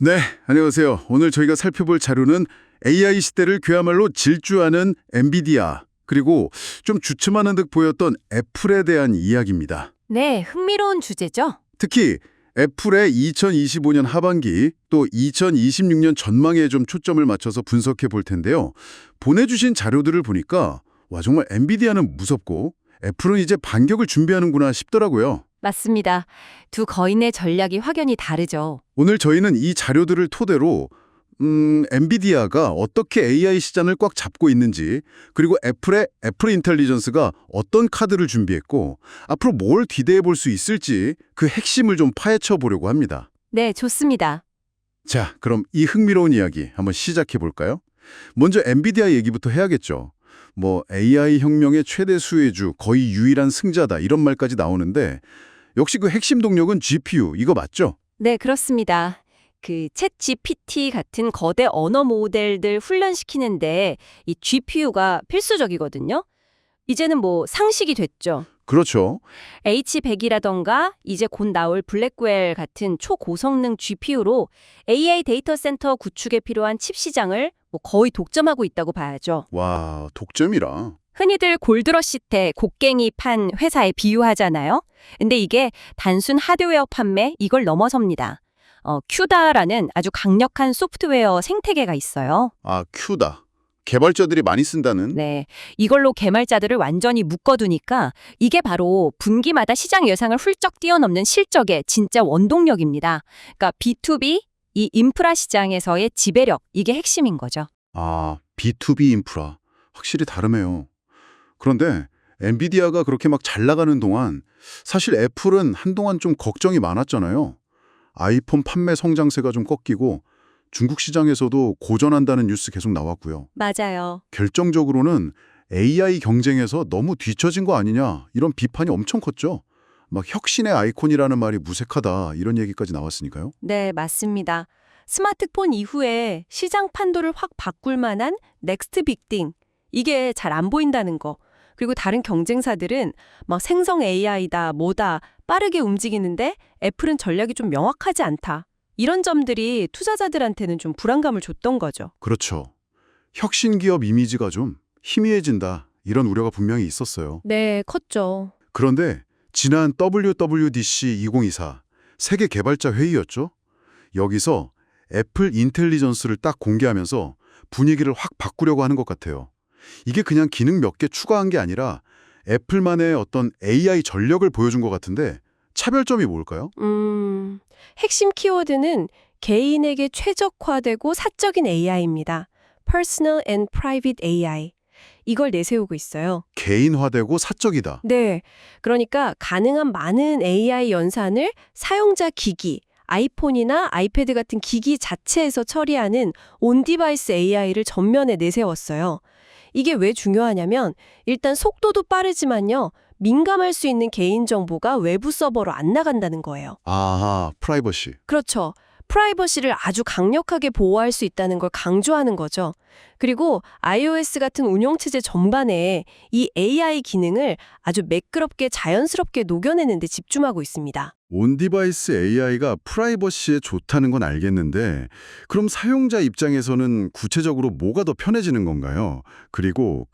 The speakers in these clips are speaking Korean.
네, 안녕하세요. 오늘 저희가 살펴볼 자료는 AI 시대를 그야말로 질주하는 엔비디아, 그리고 좀 주춤하는 듯 보였던 애플에 대한 이야기입니다. 네, 흥미로운 주제죠? 특히 애플의 2025년 하반기 또 2026년 전망에 좀 초점을 맞춰서 분석해 볼 텐데요. 보내주신 자료들을 보니까 와, 정말 엔비디아는 무섭고 애플은 이제 반격을 준비하는구나 싶더라고요. 맞습니다. 두 거인의 전략이 확연히 다르죠. 오늘 저희는 이 자료들을 토대로 엔비디아가 어떻게 AI 시장을 꽉 잡고 있는지, 그리고 애플의 애플 인텔리전스가 어떤 카드를 준비했고 앞으로 뭘 기대해 볼 수 있을지 그 핵심을 좀 파헤쳐 보려고 합니다. 네, 좋습니다. 자, 그럼 이 흥미로운 이야기 한번 시작해 볼까요? 먼저 엔비디아 얘기부터 해야겠죠. 뭐 AI 혁명의 최대 수혜주, 거의 유일한 승자다 이런 말까지 나오는데 역시 그 핵심 동력은 GPU, 이거 맞죠? 네, 그렇습니다. 챗 GPT 같은 거대 언어 모델들 훈련시키는데 이 GPU가 필수적이거든요. 이제는 뭐 상식이 됐죠. 그렇죠. H100이라던가 이제 곧 나올 블랙웰 같은 초고성능 GPU로 AI 데이터 센터 구축에 필요한 칩 시장을 뭐 거의 독점하고 있다고 봐야죠. 와, 독점이라. 흔히들 골드러시 때 곡괭이 판 회사에 비유하잖아요. 근데 이게 단순 하드웨어 판매 이걸 넘어섭니다. 큐다라는 아주 강력한 소프트웨어 생태계가 있어요. 아, 큐다. 개발자들이 많이 쓴다는? 네, 이걸로 개발자들을 완전히 묶어두니까 이게 바로 분기마다 시장 예상을 훌쩍 뛰어넘는 실적의 진짜 원동력입니다. 그러니까 B2B, 이 인프라 시장에서의 지배력, 이게 핵심인 거죠. 아, B2B 인프라. 확실히 다르네요. 그런데 엔비디아가 그렇게 막 잘 나가는 동안 사실 애플은 한동안 좀 걱정이 많았잖아요. 아이폰 판매 성장세가 좀 꺾이고 중국 시장에서도 고전한다는 뉴스 계속 나왔고요. 맞아요. 결정적으로는 AI 경쟁에서 너무 뒤처진 거 아니냐 이런 비판이 엄청 컸죠. 막 혁신의 아이콘이라는 말이 무색하다 이런 얘기까지 나왔으니까요. 네, 맞습니다. 스마트폰 이후에 시장 판도를 확 바꿀 만한 넥스트 빅띵, 이게 잘 안 보인다는 거. 그리고 다른 경쟁사들은 막 생성 AI다, 뭐다 빠르게 움직이는데 애플은 전략이 좀 명확하지 않다. 이런 점들이 투자자들한테는 좀 불안감을 줬던 거죠. 그렇죠. 혁신 기업 이미지가 좀 희미해진다 이런 우려가 분명히 있었어요. 네, 컸죠. 그런데 지난 WWDC 2024 세계 개발자 회의였죠. 여기서 애플 인텔리전스를 딱 공개하면서 분위기를 확 바꾸려고 하는 것 같아요. 이게 그냥 기능 몇 개 추가한 게 아니라 애플만의 어떤 AI 전력을 보여준 것 같은데 차별점이 뭘까요? 핵심 키워드는 개인에게 최적화되고 사적인 AI입니다. Personal and Private AI. 이걸 내세우고 있어요. 개인화되고 사적이다. 네. 그러니까 가능한 많은 AI 연산을 사용자 기기, 아이폰이나 아이패드 같은 기기 자체에서 처리하는 온디바이스 AI를 전면에 내세웠어요. 이게 왜 중요하냐면 일단 속도도 빠르지만요. 민감할 수 있는 개인정보가 외부 서버로 안 나간다는 거예요. 아하, 프라이버시. 그렇죠. 프라이버시를 아주 강력하게 보호할 수 있다는 걸 강조하는 거죠. 그리고 iOS 같은 운영체제 전반에 이 AI 기능을 아주 매끄럽게 자연스럽게 녹여내는 데 집중하고 있습니다. 온디바이스 AI가 프라이버시에 좋다는 건 알겠는데 그럼 사용자 입장에서는 구체적으로 뭐가 더 편해지는 건가요? 그리고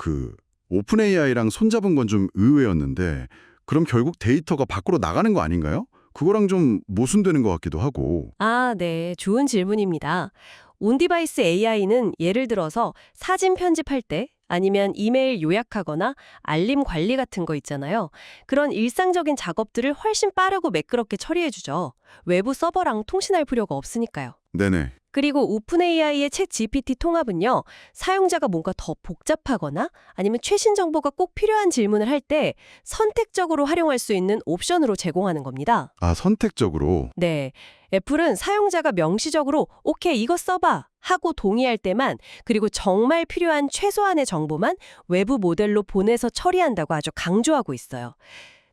오픈 AI랑 손잡은 건 좀 의외였는데 그럼 결국 데이터가 밖으로 나가는 거 아닌가요? 그거랑 좀 모순되는 것 같기도 하고. 아, 네. 좋은 질문입니다. 온디바이스 AI는 예를 들어서 사진 편집할 때 아니면 이메일 요약하거나 알림 관리 같은 거 있잖아요. 그런 일상적인 작업들을 훨씬 빠르고 매끄럽게 처리해주죠. 외부 서버랑 통신할 필요가 없으니까요. 네네. 그리고 오픈 AI의 챗 GPT 통합은요, 사용자가 뭔가 더 복잡하거나 아니면 최신 정보가 꼭 필요한 질문을 할 때 선택적으로 활용할 수 있는 옵션으로 제공하는 겁니다. 아, 선택적으로. 네. 애플은 사용자가 명시적으로 오케이, 이거 써봐 하고 동의할 때만, 그리고 정말 필요한 최소한의 정보만 외부 모델로 보내서 처리한다고 아주 강조하고 있어요.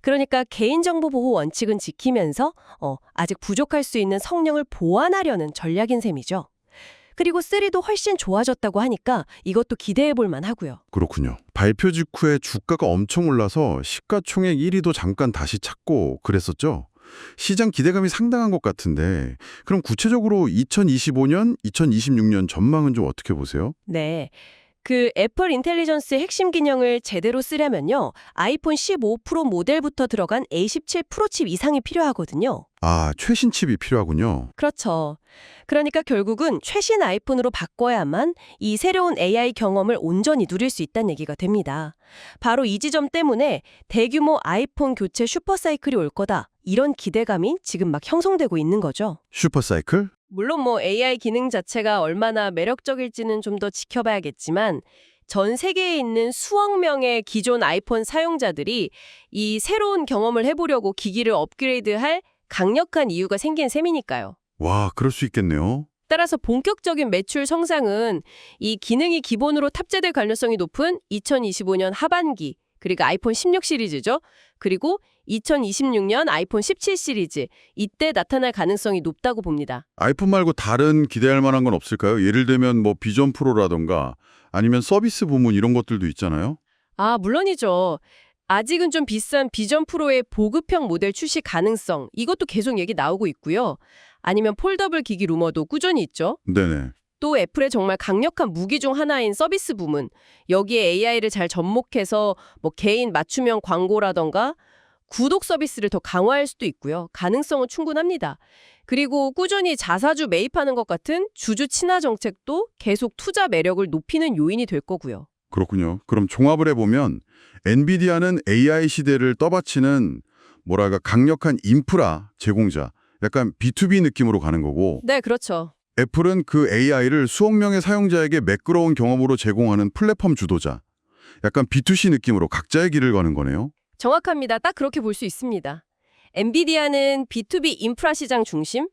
그러니까 개인정보 보호 원칙은 지키면서 아직 부족할 수 있는 성능을 보완하려는 전략인 셈이죠. 그리고 3도 훨씬 좋아졌다고 하니까 이것도 기대해 볼 만하고요. 그렇군요. 발표 직후에 주가가 엄청 올라서 시가총액 1위도 잠깐 다시 찾고 그랬었죠. 시장 기대감이 상당한 것 같은데 그럼 구체적으로 2025년, 2026년 전망은 좀 어떻게 보세요? 네. 그 애플 인텔리전스의 핵심 기능을 제대로 쓰려면요. 아이폰 15 프로 모델부터 들어간 A17 프로 칩 이상이 필요하거든요. 아, 최신 칩이 필요하군요. 그렇죠. 그러니까 결국은 최신 아이폰으로 바꿔야만 이 새로운 AI 경험을 온전히 누릴 수 있다는 얘기가 됩니다. 바로 이 지점 때문에 대규모 아이폰 교체 슈퍼사이클이 올 거다. 이런 기대감이 지금 막 형성되고 있는 거죠. 슈퍼사이클? 물론 AI 기능 자체가 얼마나 매력적일지는 좀 더 지켜봐야겠지만 전 세계에 있는 수억 명의 기존 아이폰 사용자들이 이 새로운 경험을 해보려고 기기를 업그레이드할 강력한 이유가 생긴 셈이니까요. 와, 그럴 수 있겠네요. 따라서 본격적인 매출 성장은 이 기능이 기본으로 탑재될 가능성이 높은 2025년 하반기, 그리고 아이폰 16 시리즈죠. 그리고 2026년 아이폰 17 시리즈, 이때 나타날 가능성이 높다고 봅니다. 아이폰 말고 다른 기대할 만한 건 없을까요? 예를 들면 뭐 비전 프로라던가 아니면 서비스 부문 이런 것들도 있잖아요. 아, 물론이죠. 아직은 좀 비싼 비전 프로의 보급형 모델 출시 가능성, 이것도 계속 얘기 나오고 있고요. 아니면 폴더블 기기 루머도 꾸준히 있죠. 네네. 또 애플의 정말 강력한 무기 중 하나인 서비스 부문, 여기에 AI를 잘 접목해서 뭐 개인 맞춤형 광고라던가 구독 서비스를 더 강화할 수도 있고요. 가능성은 충분합니다. 그리고 꾸준히 자사주 매입하는 것 같은 주주 친화 정책도 계속 투자 매력을 높이는 요인이 될 거고요. 그렇군요. 그럼 종합을 해보면 엔비디아는 AI 시대를 떠받치는 뭐랄까 강력한 인프라 제공자, 약간 B2B 느낌으로 가는 거고 네, 그렇죠. 애플은 그 AI를 수억 명의 사용자에게 매끄러운 경험으로 제공하는 플랫폼 주도자, 약간 B2C 느낌으로 각자의 길을 가는 거네요. 정확합니다. 딱 그렇게 볼 수 있습니다. 엔비디아는 B2B 인프라 시장 중심,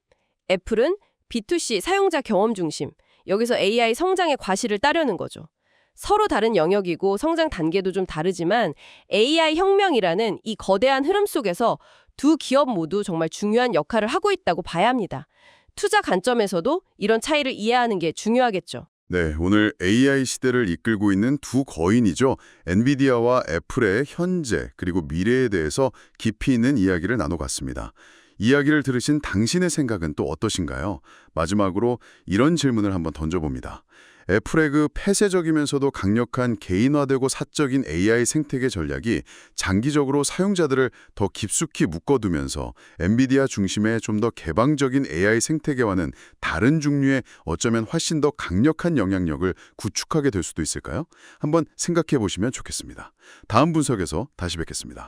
애플은 B2C 사용자 경험 중심, 여기서 AI 성장의 과실을 따려는 거죠. 서로 다른 영역이고 성장 단계도 좀 다르지만 AI 혁명이라는 이 거대한 흐름 속에서 두 기업 모두 정말 중요한 역할을 하고 있다고 봐야 합니다. 투자 관점에서도 이런 차이를 이해하는 게 중요하겠죠. 네, 오늘 AI 시대를 이끌고 있는 두 거인이죠. 엔비디아와 애플의 현재 그리고 미래에 대해서 깊이 있는 이야기를 나눠봤습니다. 이야기를 들으신 당신의 생각은 또 어떠신가요? 마지막으로 이런 질문을 한번 던져봅니다. 애플의 그 폐쇄적이면서도 강력한 개인화되고 사적인 AI 생태계 전략이 장기적으로 사용자들을 더 깊숙이 묶어두면서 엔비디아 중심의 좀 더 개방적인 AI 생태계와는 다른 종류의 어쩌면 훨씬 더 강력한 영향력을 구축하게 될 수도 있을까요? 한번 생각해 보시면 좋겠습니다. 다음 분석에서 다시 뵙겠습니다.